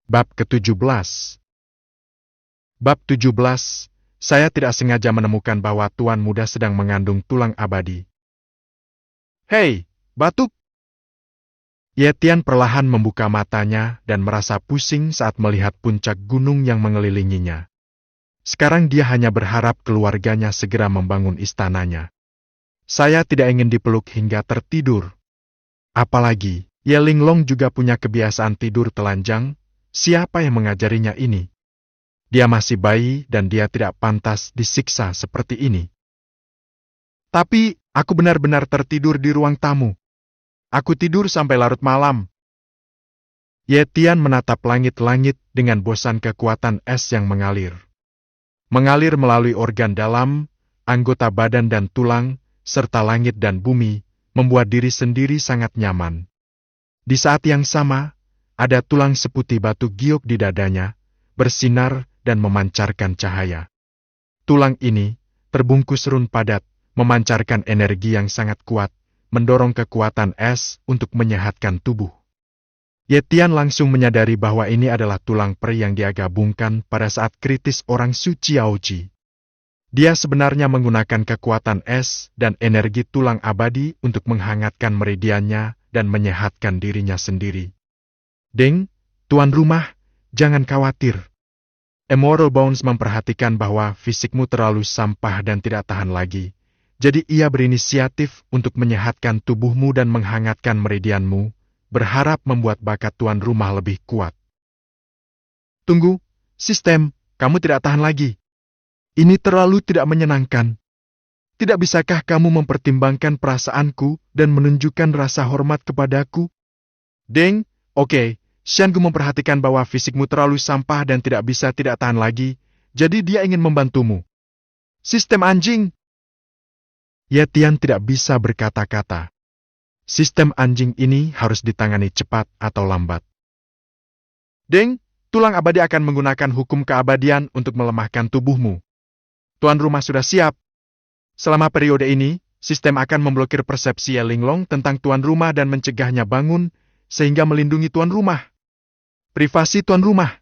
Bab ke-17. Bab 17. Saya tidak sengaja menemukan bahwa Tuan Muda sedang mengandung tulang abadi. Hei, batuk! Yetian perlahan membuka matanya dan merasa pusing saat melihat puncak gunung yang mengelilinginya. Sekarang dia hanya berharap keluarganya segera membangun istananya. Saya tidak ingin dipeluk hingga tertidur. Apalagi, Ye Linglong juga punya kebiasaan tidur telanjang. Siapa yang mengajarinya ini? Dia masih bayi dan dia tidak pantas disiksa seperti ini. Tapi, aku benar-benar tertidur di ruang tamu. Aku tidur sampai larut malam. Yetian menatap langit-langit dengan bosan kekuatan es yang mengalir. Mengalir melalui organ dalam, anggota badan dan tulang, serta langit dan bumi, membuat diri sendiri sangat nyaman. Di saat yang sama, ada tulang seputih batu giok di dadanya, bersinar dan memancarkan cahaya. Tulang ini, terbungkus run padat, memancarkan energi yang sangat kuat, mendorong kekuatan es untuk menyehatkan tubuh. Yetian langsung menyadari bahwa ini adalah tulang peri yang dia gabungkan pada saat kritis orang suci Aoji. Dia sebenarnya menggunakan kekuatan es dan energi tulang abadi untuk menghangatkan meridiannya dan menyehatkan dirinya sendiri. Deng, tuan rumah, jangan khawatir. Emerald Bones memperhatikan bahwa fisikmu terlalu sampah dan tidak tahan lagi. Jadi ia berinisiatif untuk menyehatkan tubuhmu dan menghangatkan meridianmu, berharap membuat bakat tuan rumah lebih kuat. Tunggu, sistem, kamu tidak tahan lagi. Ini terlalu tidak menyenangkan. Tidak bisakah kamu mempertimbangkan perasaanku dan menunjukkan rasa hormat kepadaku? Deng, oke. Xiangu memperhatikan bahwa fisikmu terlalu sampah dan tidak bisa tidak tahan lagi, jadi dia ingin membantumu. Sistem anjing! Yetian tidak bisa berkata-kata. Sistem anjing ini harus ditangani cepat atau lambat. Deng, tulang abadi akan menggunakan hukum keabadian untuk melemahkan tubuhmu. Tuan rumah sudah siap. Selama periode ini, sistem akan memblokir persepsi Ye Linglong tentang tuan rumah dan mencegahnya bangun, sehingga melindungi tuan rumah. Privasi tuan rumah.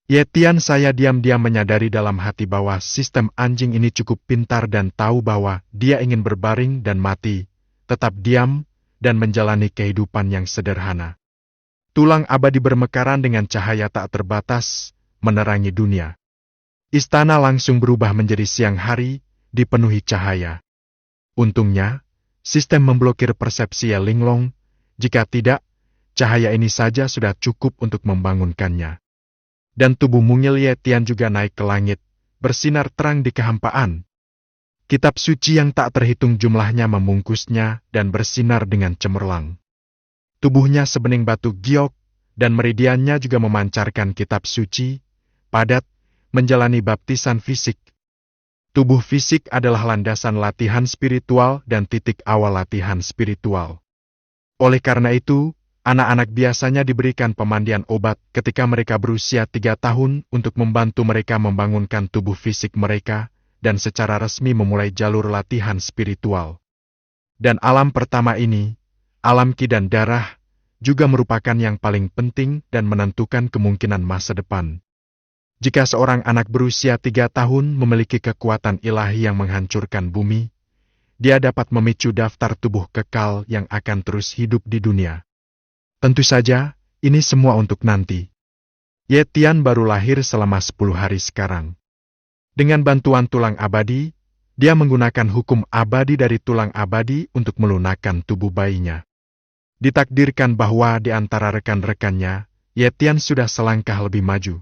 Yetian saya diam-diam menyadari dalam hati bahwa sistem anjing ini cukup pintar dan tahu bahwa dia ingin berbaring dan mati, tetap diam, dan menjalani kehidupan yang sederhana. Tulang abadi bermekaran dengan cahaya tak terbatas, menerangi dunia. Istana langsung berubah menjadi siang hari, dipenuhi cahaya. Untungnya, sistem memblokir persepsi Ye Linglong, jika tidak, cahaya ini saja sudah cukup untuk membangunkannya. Dan tubuh mungil Yetian juga naik ke langit, bersinar terang di kehampaan. Kitab suci yang tak terhitung jumlahnya membungkusnya dan bersinar dengan cemerlang. Tubuhnya sebening batu giok, dan meridiannya juga memancarkan kitab suci, padat, menjalani baptisan fisik. Tubuh fisik adalah landasan latihan spiritual dan titik awal latihan spiritual. Oleh karena itu, anak-anak biasanya diberikan pemandian obat ketika mereka berusia 3 tahun untuk membantu mereka membangunkan tubuh fisik mereka dan secara resmi memulai jalur latihan spiritual. Dan alam pertama ini, alam ki dan darah, juga merupakan yang paling penting dan menentukan kemungkinan masa depan. Jika seorang anak berusia 3 tahun memiliki kekuatan ilahi yang menghancurkan bumi, dia dapat memicu daftar tubuh kekal yang akan terus hidup di dunia. Tentu saja, ini semua untuk nanti. Yetian baru lahir selama 10 hari sekarang. Dengan bantuan tulang abadi, dia menggunakan hukum abadi dari tulang abadi untuk melunakkan tubuh bayinya. Ditakdirkan bahwa di antara rekan-rekannya, Yetian sudah selangkah lebih maju.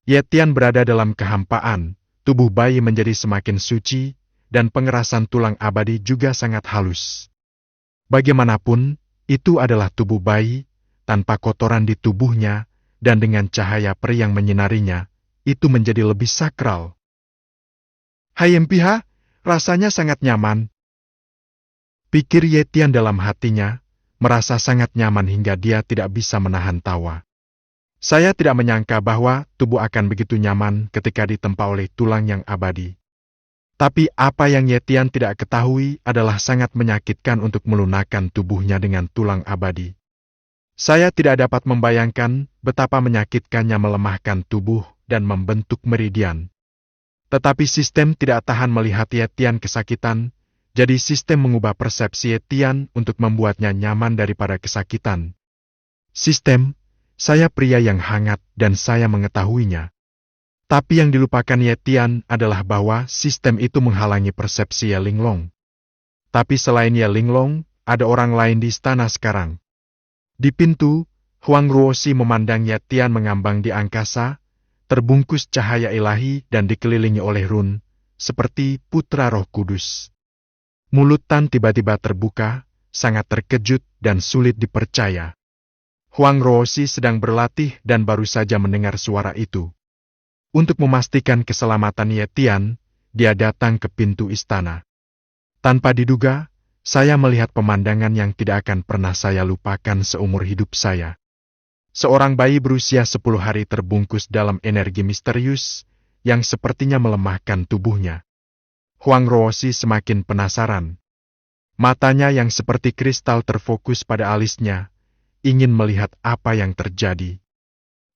Yetian berada dalam kehampaan, tubuh bayi menjadi semakin suci, dan pengerasan tulang abadi juga sangat halus. Bagaimanapun, itu adalah tubuh bayi, tanpa kotoran di tubuhnya, dan dengan cahaya peri yang menyinarinya, itu menjadi lebih sakral. Hai Empiha, rasanya sangat nyaman. Pikir Yetian dalam hatinya, merasa sangat nyaman hingga dia tidak bisa menahan tawa. Saya tidak menyangka bahwa tubuh akan begitu nyaman ketika ditempa oleh tulang yang abadi. Tapi apa yang Yetian tidak ketahui adalah sangat menyakitkan untuk melunakkan tubuhnya dengan tulang abadi. Saya tidak dapat membayangkan betapa menyakitkannya melemahkan tubuh dan membentuk meridian. Tetapi sistem tidak tahan melihat Ye Tian kesakitan, jadi sistem mengubah persepsi Ye Tian untuk membuatnya nyaman daripada kesakitan. Sistem, saya pria yang hangat dan saya mengetahuinya. Tapi yang dilupakan Ye Tian adalah bahwa sistem itu menghalangi persepsi Ye Linglong. Tapi selain Ye Linglong, ada orang lain di istana sekarang. Di pintu, Huang Ruoxi memandang Ye Tian mengambang di angkasa, terbungkus cahaya ilahi dan dikelilingi oleh run, seperti putra Roh Kudus. Mulut Tan tiba-tiba terbuka, sangat terkejut dan sulit dipercaya. Huang Ruoxi sedang berlatih dan baru saja mendengar suara itu. Untuk memastikan keselamatan Ye Tian, dia datang ke pintu istana. Tanpa diduga, saya melihat pemandangan yang tidak akan pernah saya lupakan seumur hidup saya. Seorang bayi berusia 10 hari terbungkus dalam energi misterius yang sepertinya melemahkan tubuhnya. Huang Ruoxi semakin penasaran. Matanya yang seperti kristal terfokus pada alisnya, ingin melihat apa yang terjadi.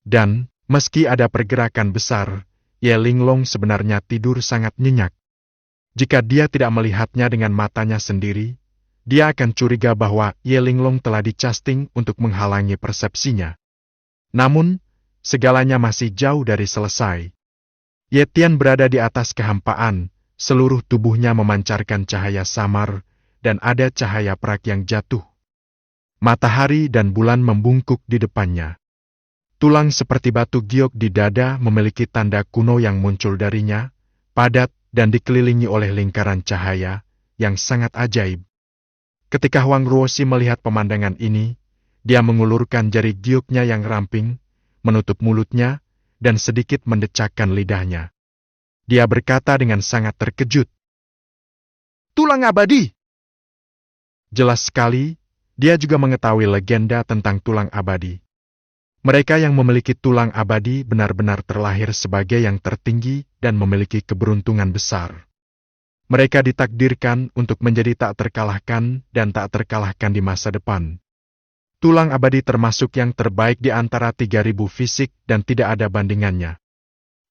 Dan, meski ada pergerakan besar, Ye Linglong sebenarnya tidur sangat nyenyak. Jika dia tidak melihatnya dengan matanya sendiri, dia akan curiga bahwa Ye Linglong telah dicasting untuk menghalangi persepsinya. Namun, segalanya masih jauh dari selesai. Ye Tian berada di atas kehampaan, seluruh tubuhnya memancarkan cahaya samar, dan ada cahaya perak yang jatuh. Matahari dan bulan membungkuk di depannya. Tulang seperti batu giok di dada memiliki tanda kuno yang muncul darinya, padat dan dikelilingi oleh lingkaran cahaya, yang sangat ajaib. Ketika Huang Ruoxi melihat pemandangan ini, dia mengulurkan jari gioknya yang ramping, menutup mulutnya, dan sedikit mendecakkan lidahnya. Dia berkata dengan sangat terkejut, "Tulang abadi!" Jelas sekali, dia juga mengetahui legenda tentang tulang abadi. Mereka yang memiliki tulang abadi benar-benar terlahir sebagai yang tertinggi dan memiliki keberuntungan besar. Mereka ditakdirkan untuk menjadi tak terkalahkan dan tak terkalahkan di masa depan. Tulang abadi termasuk yang terbaik di antara 3.000 fisik dan tidak ada bandingannya.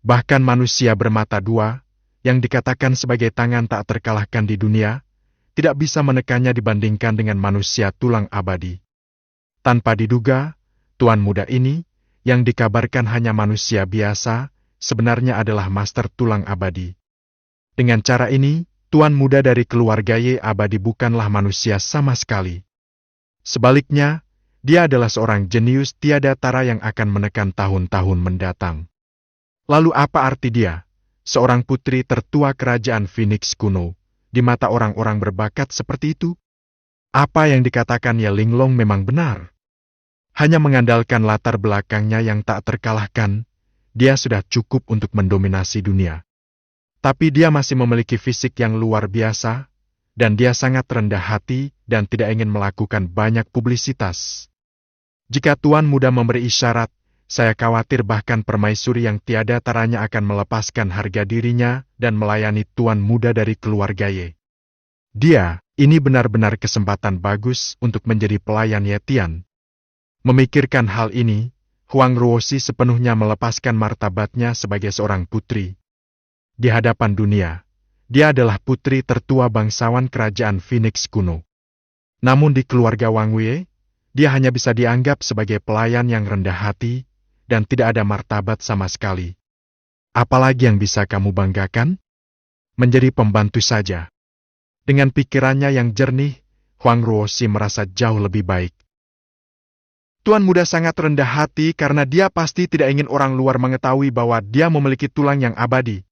Bahkan manusia bermata dua, yang dikatakan sebagai tangan tak terkalahkan di dunia, tidak bisa menekannya dibandingkan dengan manusia tulang abadi. Tanpa diduga, tuan muda ini, yang dikabarkan hanya manusia biasa, sebenarnya adalah master tulang abadi. Dengan cara ini, tuan muda dari keluarga Ye abadi bukanlah manusia sama sekali. Sebaliknya, dia adalah seorang jenius tiada tara yang akan menekan tahun-tahun mendatang. Lalu apa arti dia, seorang putri tertua kerajaan Phoenix kuno, di mata orang-orang berbakat seperti itu? Apa yang dikatakan Ye Linglong memang benar. Hanya mengandalkan latar belakangnya yang tak terkalahkan, dia sudah cukup untuk mendominasi dunia. Tapi dia masih memiliki fisik yang luar biasa, dan dia sangat rendah hati dan tidak ingin melakukan banyak publisitas. Jika tuan muda memberi isyarat, saya khawatir bahkan permaisuri yang tiada taranya akan melepaskan harga dirinya dan melayani tuan muda dari keluarga Ye. Ini benar-benar kesempatan bagus untuk menjadi pelayan Ye Tian. Memikirkan hal ini, Huang Ruoxi sepenuhnya melepaskan martabatnya sebagai seorang putri. Di hadapan dunia, dia adalah putri tertua bangsawan kerajaan Phoenix kuno. Namun di keluarga Wang Wei, dia hanya bisa dianggap sebagai pelayan yang rendah hati dan tidak ada martabat sama sekali. Apalagi yang bisa kamu banggakan? Menjadi pembantu saja. Dengan pikirannya yang jernih, Huang Ruoxi merasa jauh lebih baik. Tuan muda sangat rendah hati karena dia pasti tidak ingin orang luar mengetahui bahwa dia memiliki tulang yang abadi.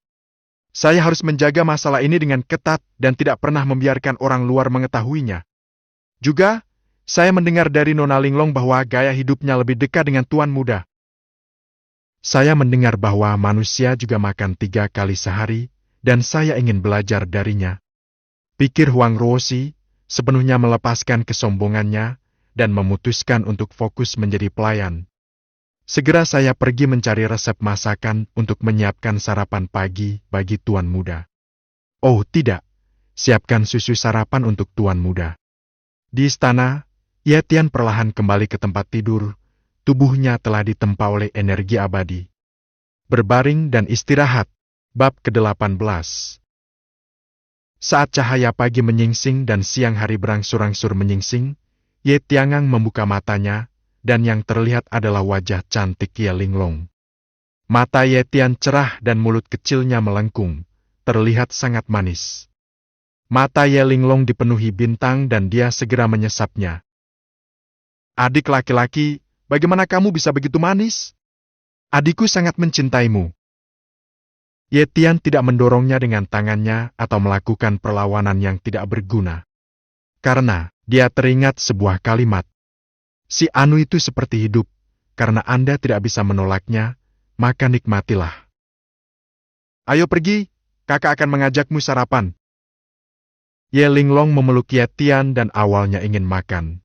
Saya harus menjaga masalah ini dengan ketat dan tidak pernah membiarkan orang luar mengetahuinya. Juga, saya mendengar dari Nona Linglong bahwa gaya hidupnya lebih dekat dengan tuan muda. Saya mendengar bahwa manusia juga makan 3 kali sehari, dan saya ingin belajar darinya. Pikir Huang Ruoxi, sepenuhnya melepaskan kesombongannya, dan memutuskan untuk fokus menjadi pelayan. Segera saya pergi mencari resep masakan untuk menyiapkan sarapan pagi bagi tuan muda. Oh tidak, siapkan susu sarapan untuk tuan muda. Di istana, Ye Tian perlahan kembali ke tempat tidur, tubuhnya telah ditempa oleh energi abadi. Berbaring dan istirahat. Bab ke-18. Saat cahaya pagi menyingsing dan siang hari berangsur-angsur menyingsing, Ye Tiangang membuka matanya, dan yang terlihat adalah wajah cantik Ye Linglong. Mata Ye Tian cerah dan mulut kecilnya melengkung, terlihat sangat manis. Mata Ye Linglong dipenuhi bintang dan dia segera menyesapnya. Adik laki-laki, bagaimana kamu bisa begitu manis? Adikku sangat mencintaimu. Ye Tian tidak mendorongnya dengan tangannya atau melakukan perlawanan yang tidak berguna. Karena dia teringat sebuah kalimat. Si Anu itu seperti hidup, karena Anda tidak bisa menolaknya, maka nikmatilah. Ayo pergi, kakak akan mengajakmu sarapan. Ye Linglong memeluk Ye Tian dan awalnya ingin makan.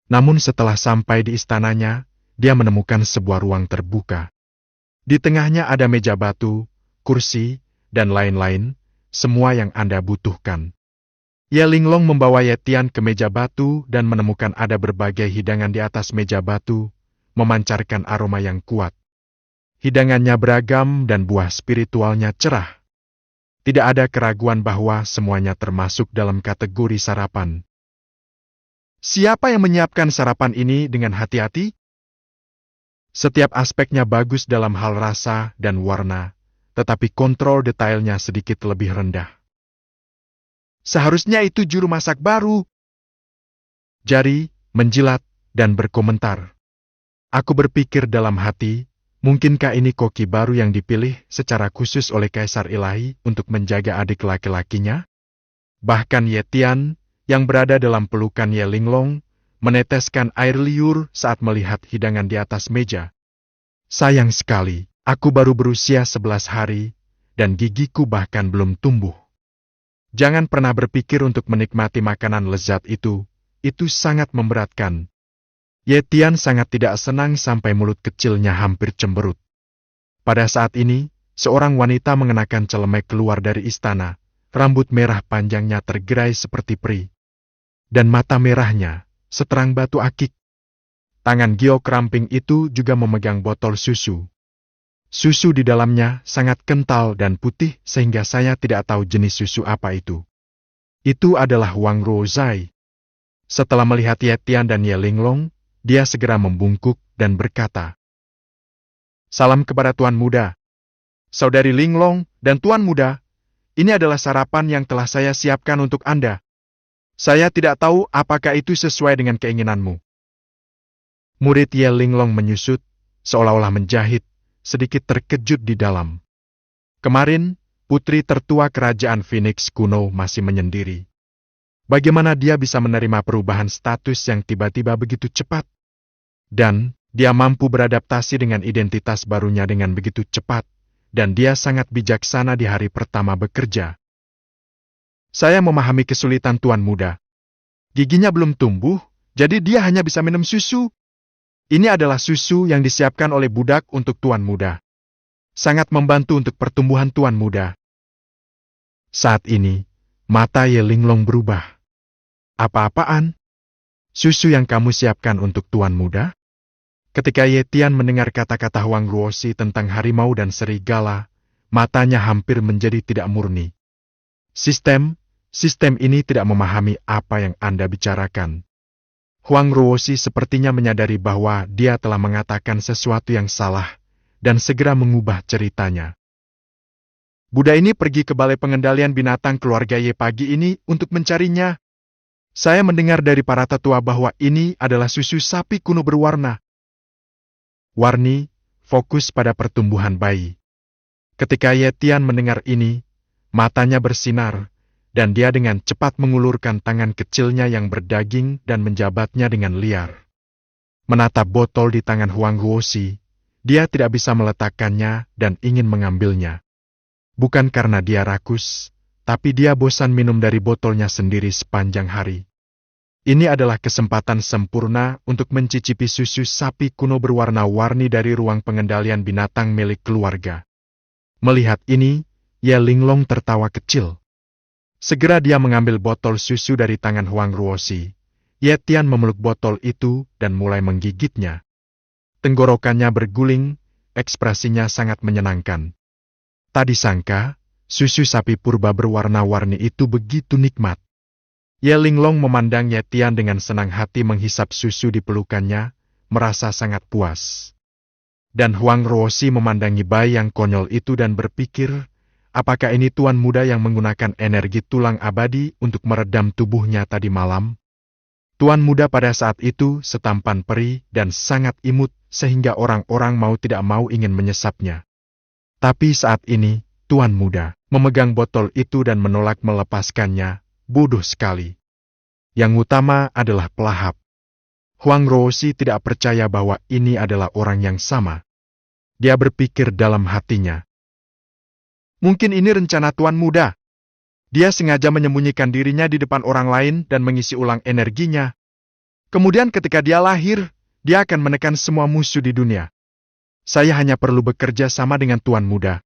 Namun setelah sampai di istananya, dia menemukan sebuah ruang terbuka. Di tengahnya ada meja batu, kursi, dan lain-lain, semua yang Anda butuhkan. Ye Linglong membawa Ye Tian ke meja batu dan menemukan ada berbagai hidangan di atas meja batu, memancarkan aroma yang kuat. Hidangannya beragam dan buah spiritualnya cerah. Tidak ada keraguan bahwa semuanya termasuk dalam kategori sarapan. Siapa yang menyiapkan sarapan ini dengan hati-hati? Setiap aspeknya bagus dalam hal rasa dan warna, tetapi kontrol detailnya sedikit lebih rendah. Seharusnya itu juru masak baru. Jari, menjilat, dan berkomentar. Aku berpikir dalam hati, mungkinkah ini koki baru yang dipilih secara khusus oleh Kaisar Ilahi untuk menjaga adik laki-lakinya? Bahkan Ye Tian, yang berada dalam pelukan Ye Linglong, meneteskan air liur saat melihat hidangan di atas meja. Sayang sekali, aku baru berusia 11 hari, dan gigiku bahkan belum tumbuh. Jangan pernah berpikir untuk menikmati makanan lezat itu sangat memberatkan. Ye Tian sangat tidak senang sampai mulut kecilnya hampir cemberut. Pada saat ini, seorang wanita mengenakan celemek keluar dari istana, rambut merah panjangnya tergerai seperti peri. Dan mata merahnya, seterang batu akik. Tangan giok ramping itu juga memegang botol susu. Susu di dalamnya sangat kental dan putih sehingga saya tidak tahu jenis susu apa itu. Itu adalah Wang Ruozai. Setelah melihat Ye Tian dan Ye Linglong, dia segera membungkuk dan berkata, "Salam kepada Tuan Muda. Saudari Linglong dan Tuan Muda, ini adalah sarapan yang telah saya siapkan untuk Anda. Saya tidak tahu apakah itu sesuai dengan keinginanmu." Murid Ye Linglong menyusut, seolah-olah menjahit, sedikit terkejut di dalam. Kemarin, putri tertua kerajaan Phoenix kuno masih menyendiri. Bagaimana dia bisa menerima perubahan status yang tiba-tiba begitu cepat? Dan, dia mampu beradaptasi dengan identitas barunya dengan begitu cepat, dan dia sangat bijaksana di hari pertama bekerja. Saya memahami kesulitan Tuan Muda. Giginya belum tumbuh, jadi dia hanya bisa minum susu. Ini adalah susu yang disiapkan oleh budak untuk Tuan Muda. Sangat membantu untuk pertumbuhan Tuan Muda. Saat ini, mata Ye Linglong berubah. Apa-apaan? Susu yang kamu siapkan untuk Tuan Muda? Ketika Ye Tian mendengar kata-kata Wang Ruosi tentang harimau dan serigala, matanya hampir menjadi tidak murni. Sistem ini tidak memahami apa yang Anda bicarakan. Wang Ruosi sepertinya menyadari bahwa dia telah mengatakan sesuatu yang salah, dan segera mengubah ceritanya. Buddha ini pergi ke balai pengendalian binatang keluarga Ye pagi ini untuk mencarinya. Saya mendengar dari para tetua bahwa ini adalah susu sapi kuno berwarna. Warni, fokus pada pertumbuhan bayi. Ketika Ye Tian mendengar ini, matanya bersinar, dan dia dengan cepat mengulurkan tangan kecilnya yang berdaging dan menjabatnya dengan liar. Menatap botol di tangan Wang Ruosi, dia tidak bisa meletakkannya dan ingin mengambilnya. Bukan karena dia rakus, tapi dia bosan minum dari botolnya sendiri sepanjang hari. Ini adalah kesempatan sempurna untuk mencicipi susu sapi kuno berwarna-warni dari ruang pengendalian binatang milik keluarga. Melihat ini, Ye Linglong tertawa kecil. Segera dia mengambil botol susu dari tangan Wang Ruosi. Ye Tian memeluk botol itu dan mulai menggigitnya. Tenggorokannya berguling, ekspresinya sangat menyenangkan. Tak disangka, susu sapi purba berwarna-warni itu begitu nikmat. Ye Linglong memandang Ye Tian dengan senang hati menghisap susu di pelukannya, merasa sangat puas. Dan Huang Ruoxi memandangi bayi yang konyol itu dan berpikir, apakah ini tuan muda yang menggunakan energi tulang abadi untuk meredam tubuhnya tadi malam? Tuan muda pada saat itu setampan peri dan sangat imut sehingga orang-orang mau tidak mau ingin menyesapnya. Tapi saat ini, tuan muda memegang botol itu dan menolak melepaskannya, bodoh sekali. Yang utama adalah pelahap. Huang Ruoxi tidak percaya bahwa ini adalah orang yang sama. Dia berpikir dalam hatinya. Mungkin ini rencana tuan muda. Dia sengaja menyembunyikan dirinya di depan orang lain dan mengisi ulang energinya. Kemudian ketika dia lahir, dia akan menekan semua musuh di dunia. Saya hanya perlu bekerja sama dengan tuan muda.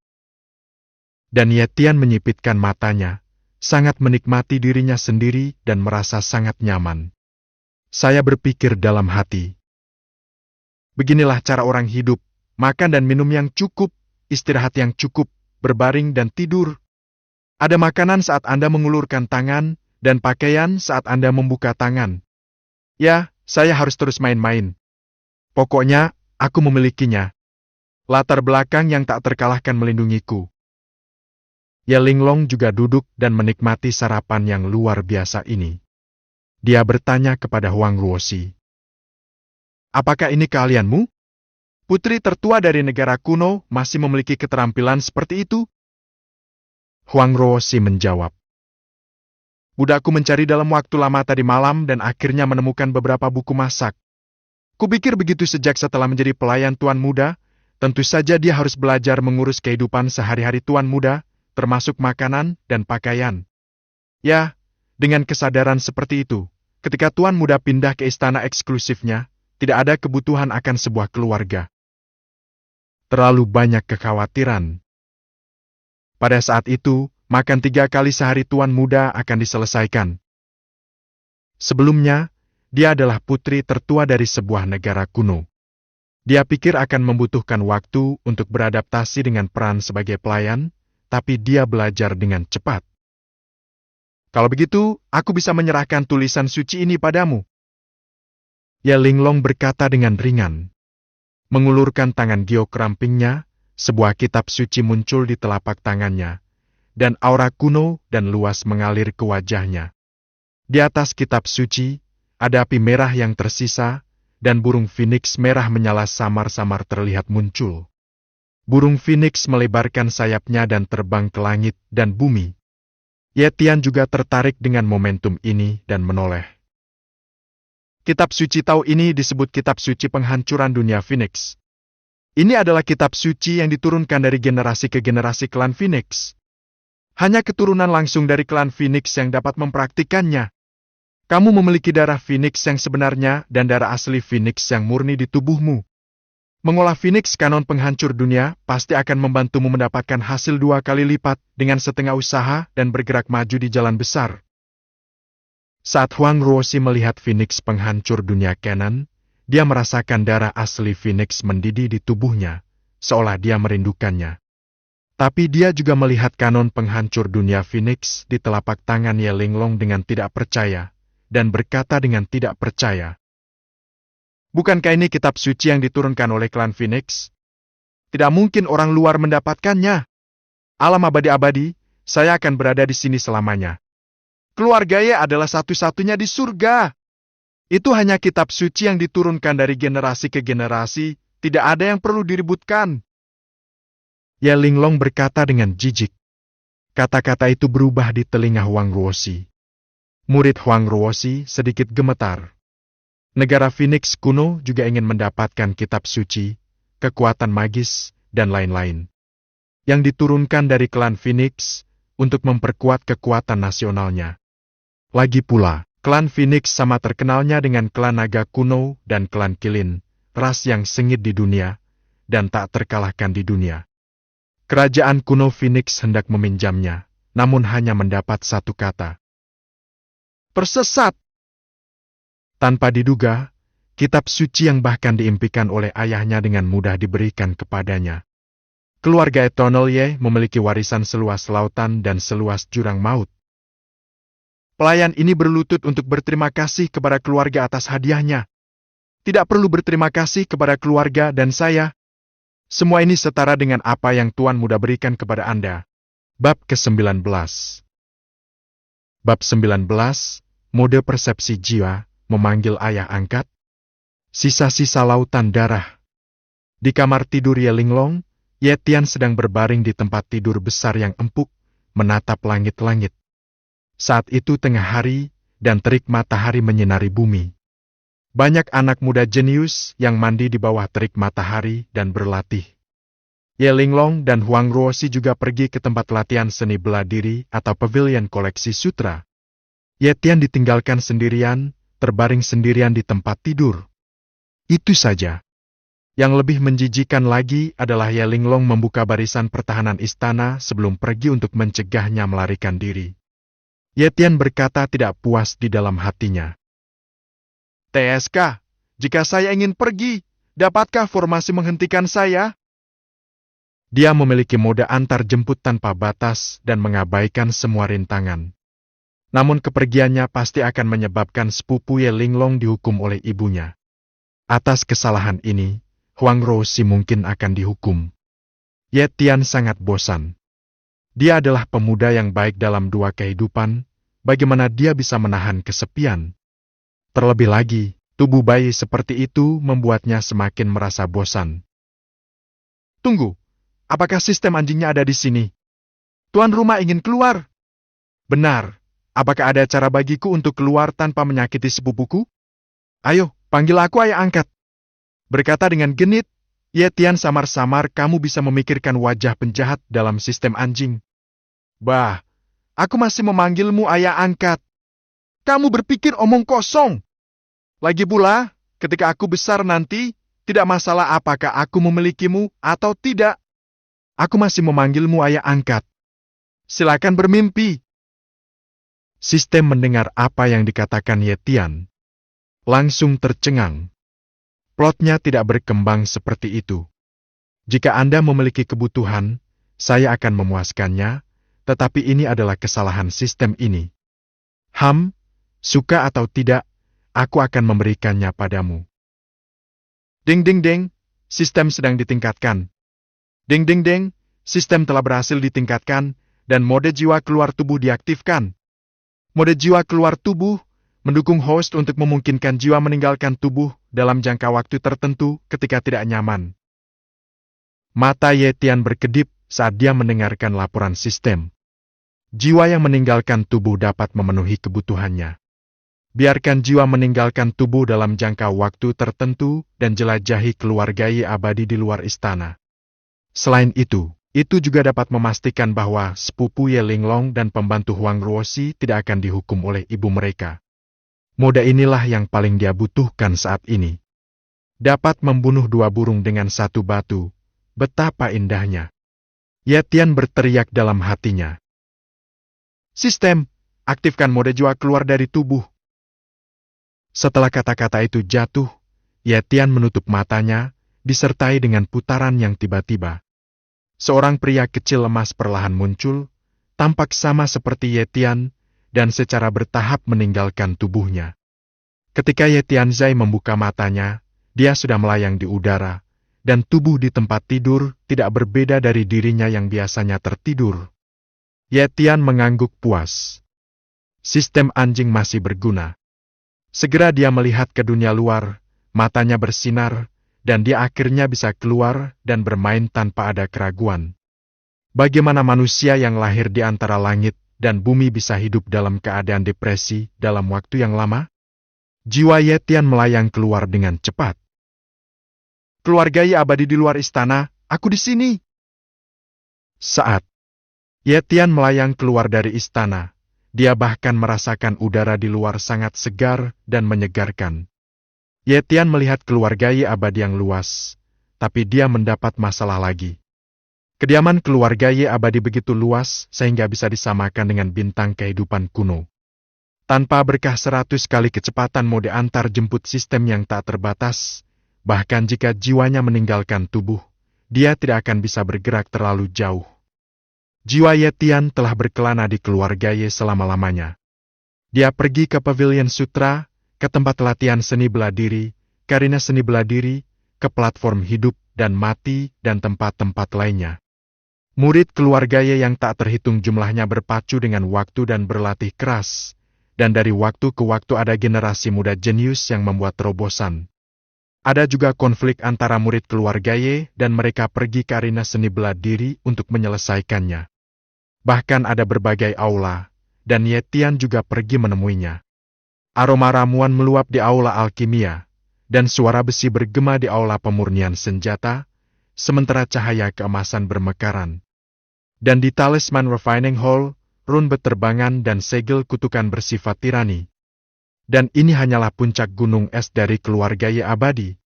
Dan Ye Tian menyipitkan matanya, sangat menikmati dirinya sendiri dan merasa sangat nyaman. Saya berpikir dalam hati. Beginilah cara orang hidup, makan dan minum yang cukup, istirahat yang cukup, berbaring dan tidur. Ada makanan saat Anda mengulurkan tangan, dan pakaian saat Anda membuka tangan. Ya, saya harus terus main-main. Pokoknya, aku memilikinya. Latar belakang yang tak terkalahkan melindungiku. Ye Linglong juga duduk dan menikmati sarapan yang luar biasa ini. Dia bertanya kepada Huang Ruoxi. Apakah ini keahlianmu? Putri tertua dari negara kuno masih memiliki keterampilan seperti itu? Huang Ruoxi menjawab. Budakku mencari dalam waktu lama tadi malam dan akhirnya menemukan beberapa buku masak. Kupikir begitu sejak setelah menjadi pelayan tuan muda, tentu saja dia harus belajar mengurus kehidupan sehari-hari tuan muda, termasuk makanan dan pakaian. Ya, dengan kesadaran seperti itu, ketika tuan muda pindah ke istana eksklusifnya, tidak ada kebutuhan akan sebuah keluarga. Terlalu banyak kekhawatiran. Pada saat itu, makan 3 kali sehari tuan muda akan diselesaikan. Sebelumnya, dia adalah putri tertua dari sebuah negara kuno. Dia pikir akan membutuhkan waktu untuk beradaptasi dengan peran sebagai pelayan, tapi dia belajar dengan cepat. Kalau begitu, aku bisa menyerahkan tulisan suci ini padamu. Ye Linglong berkata dengan ringan. Mengulurkan tangan giok rampingnya, sebuah kitab suci muncul di telapak tangannya, dan aura kuno dan luas mengalir ke wajahnya. Di atas kitab suci, ada api merah yang tersisa, dan burung phoenix merah menyala samar-samar terlihat muncul. Burung phoenix melebarkan sayapnya dan terbang ke langit dan bumi. Ye Tian juga tertarik dengan momentum ini dan menoleh. Kitab suci Tao ini disebut kitab suci penghancuran dunia Phoenix. Ini adalah kitab suci yang diturunkan dari generasi ke generasi klan Phoenix. Hanya keturunan langsung dari klan Phoenix yang dapat mempraktikannya. Kamu memiliki darah Phoenix yang sebenarnya dan darah asli Phoenix yang murni di tubuhmu. Mengolah Phoenix kanon penghancur dunia pasti akan membantumu mendapatkan hasil 2 kali lipat dengan setengah usaha dan bergerak maju di jalan besar. Saat Huang Ruoxi melihat Phoenix penghancur dunia kanon, dia merasakan darah asli Phoenix mendidih di tubuhnya, seolah dia merindukannya. Tapi dia juga melihat kanon penghancur dunia Phoenix di telapak tangan Ye Linglong dengan tidak percaya, dan berkata dengan tidak percaya. Bukankah ini kitab suci yang diturunkan oleh klan Phoenix? Tidak mungkin orang luar mendapatkannya. Alam abadi-abadi, saya akan berada di sini selamanya. Keluarga Ye adalah satu-satunya di surga. Itu hanya kitab suci yang diturunkan dari generasi ke generasi, tidak ada yang perlu diributkan. Ye Linglong berkata dengan jijik. Kata-kata itu berubah di telinga Huang Ruoxi. Murid Huang Ruoxi sedikit gemetar. Negara Phoenix kuno juga ingin mendapatkan kitab suci, kekuatan magis, dan lain-lain. Yang diturunkan dari klan Phoenix untuk memperkuat kekuatan nasionalnya. Lagi pula, klan Phoenix sama terkenalnya dengan klan naga kuno dan klan Kilin, ras yang sengit di dunia, dan tak terkalahkan di dunia. Kerajaan kuno Phoenix hendak meminjamnya, namun hanya mendapat satu kata. Persesat! Tanpa diduga, kitab suci yang bahkan diimpikan oleh ayahnya dengan mudah diberikan kepadanya. Keluarga Eternal Ye memiliki warisan seluas lautan dan seluas jurang maut. Pelayan ini berlutut untuk berterima kasih kepada keluarga atas hadiahnya. Tidak perlu berterima kasih kepada keluarga dan saya. Semua ini setara dengan apa yang Tuan Muda berikan kepada Anda. Bab ke-19. Bab 19, Mode persepsi jiwa, memanggil ayah angkat. Sisa-sisa lautan darah. Di kamar tidur Ye Linglong, Ye Tian sedang berbaring di tempat tidur besar yang empuk, menatap langit-langit. Saat itu tengah hari, dan terik matahari menyinari bumi. Banyak anak muda jenius yang mandi di bawah terik matahari dan berlatih. Ye Linglong dan Huang Ruoxi juga pergi ke tempat latihan seni bela diri atau pavilion koleksi sutra. Ye Tian ditinggalkan sendirian, terbaring sendirian di tempat tidur. Itu saja. Yang lebih menjijikan lagi adalah Ye Linglong membuka barisan pertahanan istana sebelum pergi untuk mencegahnya melarikan diri. Ye Tian berkata tidak puas di dalam hatinya. TSK, jika saya ingin pergi, dapatkah formasi menghentikan saya? Dia memiliki mode antar jemput tanpa batas dan mengabaikan semua rintangan. Namun kepergiannya pasti akan menyebabkan sepupu Ye Linglong dihukum oleh ibunya. Atas kesalahan ini, Huang Ruoxi mungkin akan dihukum. Ye Tian sangat bosan. Dia adalah pemuda yang baik dalam dua kehidupan, bagaimana dia bisa menahan kesepian? Terlebih lagi, tubuh bayi seperti itu membuatnya semakin merasa bosan. Tunggu, apakah sistem anjingnya ada di sini? Tuan rumah ingin keluar. Benar, apakah ada cara bagiku untuk keluar tanpa menyakiti sepupuku? Ayo, panggil aku ayah angkat. Berkata dengan genit, Ye Tian samar-samar kamu bisa memikirkan wajah penjahat dalam sistem anjing. Bah, aku masih memanggilmu ayah angkat. Kamu berpikir omong kosong. Lagi pula, ketika aku besar nanti, tidak masalah apakah aku memilikimu atau tidak. Aku masih memanggilmu ayah angkat. Silakan bermimpi. Sistem mendengar apa yang dikatakan Ye Tian. Langsung tercengang. Plotnya tidak berkembang seperti itu. Jika Anda memiliki kebutuhan, saya akan memuaskannya, tetapi ini adalah kesalahan sistem ini. Suka atau tidak, aku akan memberikannya padamu. Ding ding ding, sistem sedang ditingkatkan. Ding ding ding, sistem telah berhasil ditingkatkan, dan mode jiwa keluar tubuh diaktifkan. Mode jiwa keluar tubuh mendukung host untuk memungkinkan jiwa meninggalkan tubuh dalam jangka waktu tertentu ketika tidak nyaman. Mata Ye Tian berkedip saat dia mendengarkan laporan sistem. Jiwa yang meninggalkan tubuh dapat memenuhi kebutuhannya. Biarkan jiwa meninggalkan tubuh dalam jangka waktu tertentu dan jelajahi keluarga Ye abadi di luar istana. Selain itu juga dapat memastikan bahwa sepupu Ye Linglong dan pembantu Huang Ruoxi tidak akan dihukum oleh ibu mereka. Mode inilah yang paling dia butuhkan saat ini. Dapat membunuh dua burung dengan satu batu. Betapa indahnya. Ye Tian berteriak dalam hatinya. Sistem, aktifkan mode jiwa keluar dari tubuh. Setelah kata-kata itu jatuh, Ye Tian menutup matanya, disertai dengan putaran yang tiba-tiba. Seorang pria kecil lemas perlahan muncul, tampak sama seperti Ye Tian, dan secara bertahap meninggalkan tubuhnya. Ketika Ye Tianzai membuka matanya, dia sudah melayang di udara, dan tubuh di tempat tidur tidak berbeda dari dirinya yang biasanya tertidur. Ye Tian mengangguk puas. Sistem anjing masih berguna. Segera dia melihat ke dunia luar, matanya bersinar, dan dia akhirnya bisa keluar dan bermain tanpa ada keraguan. Bagaimana manusia yang lahir di antara langit dan bumi bisa hidup dalam keadaan depresi dalam waktu yang lama? Jiwa Ye Tian melayang keluar dengan cepat. Keluarga Ye abadi di luar istana, aku di sini. Saat Ye Tian melayang keluar dari istana, dia bahkan merasakan udara di luar sangat segar dan menyegarkan. Ye Tian melihat keluarga Ye abadi yang luas, tapi dia mendapat masalah lagi. Kediaman keluarga Ye abadi begitu luas sehingga bisa disamakan dengan bintang kehidupan kuno. Tanpa berkah 100 kali kecepatan mode antar jemput sistem yang tak terbatas, bahkan jika jiwanya meninggalkan tubuh, dia tidak akan bisa bergerak terlalu jauh. Jiwa Ye Tian telah berkelana di keluarga Ye selama-lamanya. Dia pergi ke Pavilion Sutra, ke tempat latihan seni bela diri, ke arena seni bela diri, ke platform hidup dan mati, dan tempat-tempat lainnya. Murid keluarga Ye yang tak terhitung jumlahnya berpacu dengan waktu dan berlatih keras, dan dari waktu ke waktu ada generasi muda jenius yang membuat terobosan. Ada juga konflik antara murid keluarga Ye dan mereka pergi ke arena seni bela diri untuk menyelesaikannya. Bahkan ada berbagai aula, dan Ye Tian juga pergi menemuinya. Aroma ramuan meluap di aula alkimia, dan suara besi bergema di aula pemurnian senjata, sementara cahaya keemasan bermekaran. Dan di Talisman Refining Hall, run beterbangan dan segel kutukan bersifat tirani. Dan ini hanyalah puncak gunung es dari keluarga Ye abadi.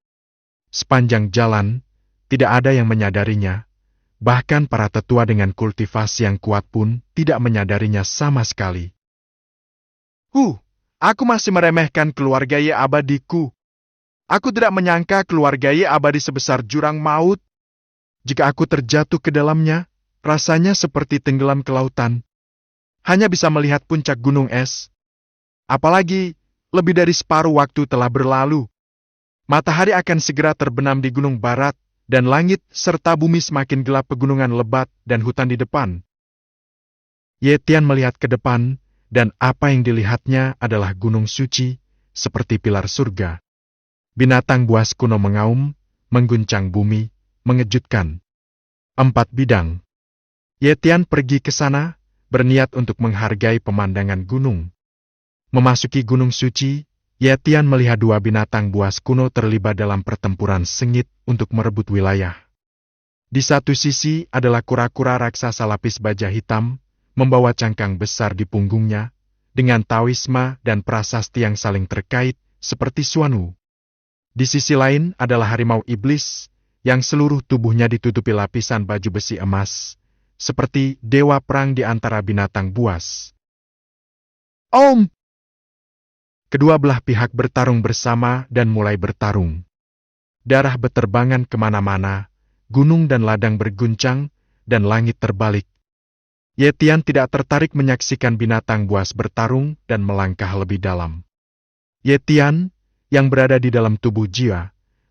Sepanjang jalan, tidak ada yang menyadarinya. Bahkan para tetua dengan kultivasi yang kuat pun tidak menyadarinya sama sekali. Aku masih meremehkan keluarga Ye abadiku. Aku tidak menyangka keluarga Ye abadi sebesar jurang maut. Jika aku terjatuh ke dalamnya, rasanya seperti tenggelam ke lautan. Hanya bisa melihat puncak gunung es. Apalagi, lebih dari separuh waktu telah berlalu. Matahari akan segera terbenam di gunung barat, dan langit serta bumi semakin gelap pegunungan lebat dan hutan di depan. Ye Tian melihat ke depan, dan apa yang dilihatnya adalah gunung suci, seperti pilar surga. Binatang buas kuno mengaum, mengguncang bumi, mengejutkan. 4 bidang. Ye Tian pergi ke sana, berniat untuk menghargai pemandangan gunung. Memasuki gunung suci, Ye Tian melihat 2 binatang buas kuno terlibat dalam pertempuran sengit untuk merebut wilayah. Di satu sisi adalah kura-kura raksasa lapis baja hitam, membawa cangkang besar di punggungnya, dengan taoisma dan prasasti yang saling terkait, seperti Xuanwu. Di sisi lain adalah harimau iblis, yang seluruh tubuhnya ditutupi lapisan baju besi emas, seperti dewa perang di antara binatang buas. Om! Kedua belah pihak bertarung bersama dan mulai bertarung. Darah beterbangan kemana-mana, gunung dan ladang berguncang, dan langit terbalik. Ye Tian tidak tertarik menyaksikan binatang buas bertarung dan melangkah lebih dalam. Ye Tian, yang berada di dalam tubuh jiwa,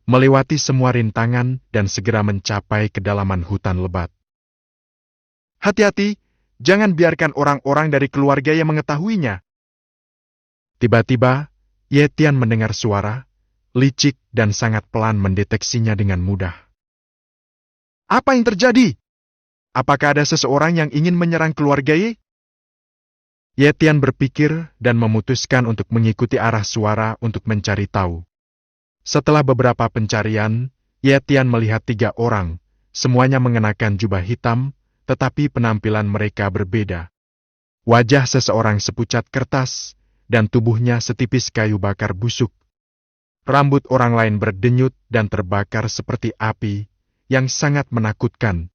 melewati semua rintangan dan segera mencapai kedalaman hutan lebat. Hati-hati, jangan biarkan orang-orang dari keluarga yang mengetahuinya. Tiba-tiba, Ye Tian mendengar suara, licik dan sangat pelan mendeteksinya dengan mudah. Apa yang terjadi? Apakah ada seseorang yang ingin menyerang keluarga Ye? Ye Tian berpikir dan memutuskan untuk mengikuti arah suara untuk mencari tahu. Setelah beberapa pencarian, Ye Tian melihat 3 orang, semuanya mengenakan jubah hitam, tetapi penampilan mereka berbeda. Wajah seseorang sepucat kertas, dan tubuhnya setipis kayu bakar busuk. Rambut orang lain berdenyut dan terbakar seperti api, yang sangat menakutkan.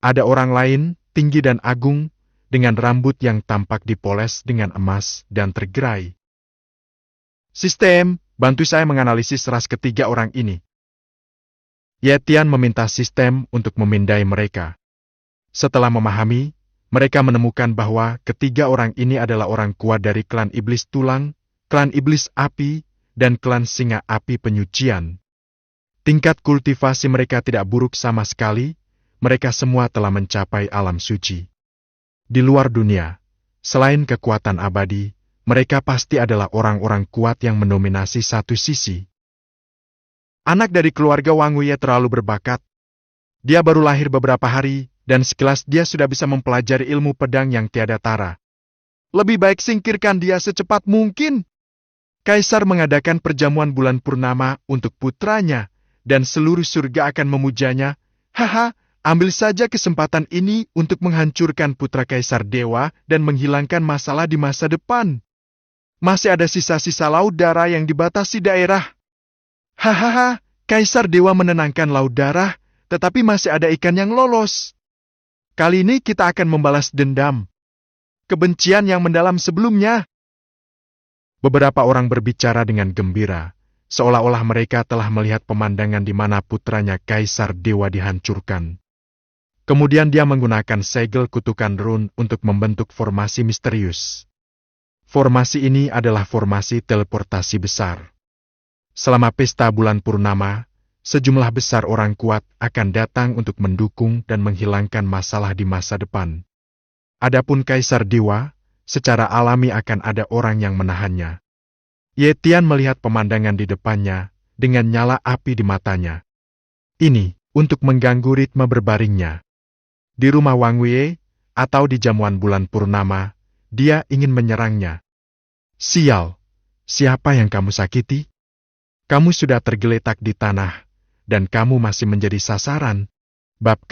Ada orang lain, tinggi dan agung, dengan rambut yang tampak dipoles dengan emas dan tergerai. Sistem, bantu saya menganalisis ras ketiga orang ini. Ye Tian meminta sistem untuk memindai mereka. Setelah memahami, mereka menemukan bahwa ketiga orang ini adalah orang kuat dari klan iblis tulang, klan iblis api, dan klan singa api penyucian. Tingkat kultivasi mereka tidak buruk sama sekali, mereka semua telah mencapai alam suci. Di luar dunia, selain kekuatan abadi, mereka pasti adalah orang-orang kuat yang mendominasi satu sisi. Anak dari keluarga Wang Wei terlalu berbakat. Dia baru lahir beberapa hari, dan sekilas dia sudah bisa mempelajari ilmu pedang yang tiada tara. Lebih baik singkirkan dia secepat mungkin. Kaisar mengadakan perjamuan bulan purnama untuk putranya, dan seluruh surga akan memujanya. Haha, ambil saja kesempatan ini untuk menghancurkan putra Kaisar Dewa dan menghilangkan masalah di masa depan. Masih ada sisa-sisa laut darah yang dibatasi daerah. Hahaha, Kaisar Dewa menenangkan laut darah, tetapi masih ada ikan yang lolos. Kali ini kita akan membalas dendam. Kebencian yang mendalam sebelumnya. Beberapa orang berbicara dengan gembira, seolah-olah mereka telah melihat pemandangan di mana putranya Kaisar Dewa dihancurkan. Kemudian dia menggunakan segel kutukan run untuk membentuk formasi misterius. Formasi ini adalah formasi teleportasi besar. Selama pesta bulan purnama, sejumlah besar orang kuat akan datang untuk mendukung dan menghilangkan masalah di masa depan. Adapun Kaisar Dewa, secara alami akan ada orang yang menahannya. Ye Tian melihat pemandangan di depannya, dengan nyala api di matanya. Ini, untuk mengganggu ritme berbaringnya. Di rumah Wang Wei, atau di jamuan bulan purnama, dia ingin menyerangnya. Sial, siapa yang kamu sakiti? Kamu sudah tergeletak di tanah, dan kamu masih menjadi sasaran. Bab